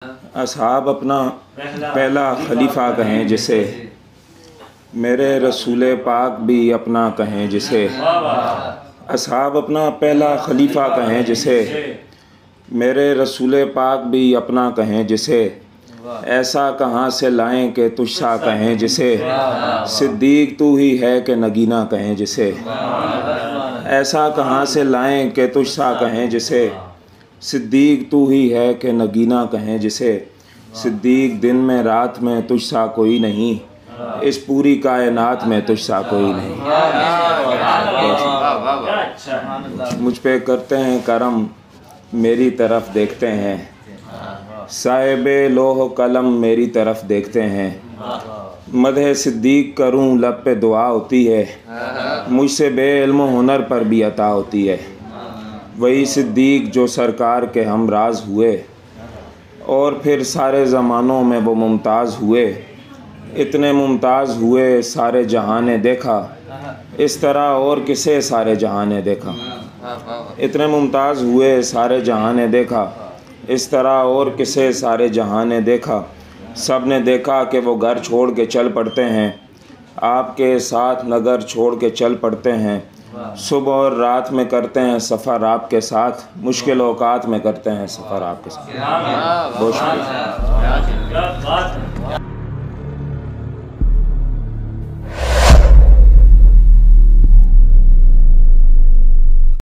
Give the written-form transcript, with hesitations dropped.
असहाब अपना पहला खलीफा कहें जिसे, मेरे रसूल पाक भी अपना कहें जिसे। असहाब अपना पहला खलीफा कहें जिसे, मेरे रसूल पाक भी अपना कहें जिसे। ऐसा कहाँ से लाएं कि तुझसा कहें जिसे, सिद्दीक तू ही है कि नगीना कहें जिसे। ऐसा कहाँ से लाएं कि तुझसा कहें जिसे, सिद्दीक तू ही है कि नगीना कहें जिसे। सिद्दीक दिन में रात में तुझसा कोई नहीं, इस पूरी कायनात में तुझसा कोई नहीं। मुझ पे करते हैं करम, मेरी तरफ देखते हैं, साहिबे लोह कलम मेरी तरफ देखते हैं। मदह सिद्दीक करूं लब पे दुआ होती है, मुझसे बेइल्म हुनर पर भी अता होती है। वही सिद्दीक जो सरकार के हमराज हुए, और फिर सारे ज़मानों में वो मुमताज़ हुए। इतने मुमताज़ हुए सारे जहां ने देखा, इस तरह और किसे सारे जहां ने देखा। इतने मुमताज़ हुए सारे जहां ने देखा, इस तरह और किसे सारे जहां ने देखा। सब ने देखा कि वो घर छोड़ के चल पड़ते हैं, आपके साथ नगर छोड़ के चल पड़ते हैं। सुबह और रात में करते हैं सफ़र आपके साथ, मुश्किल औकात में करते हैं सफ़र आपके साथ। बहुत शुक्रिया।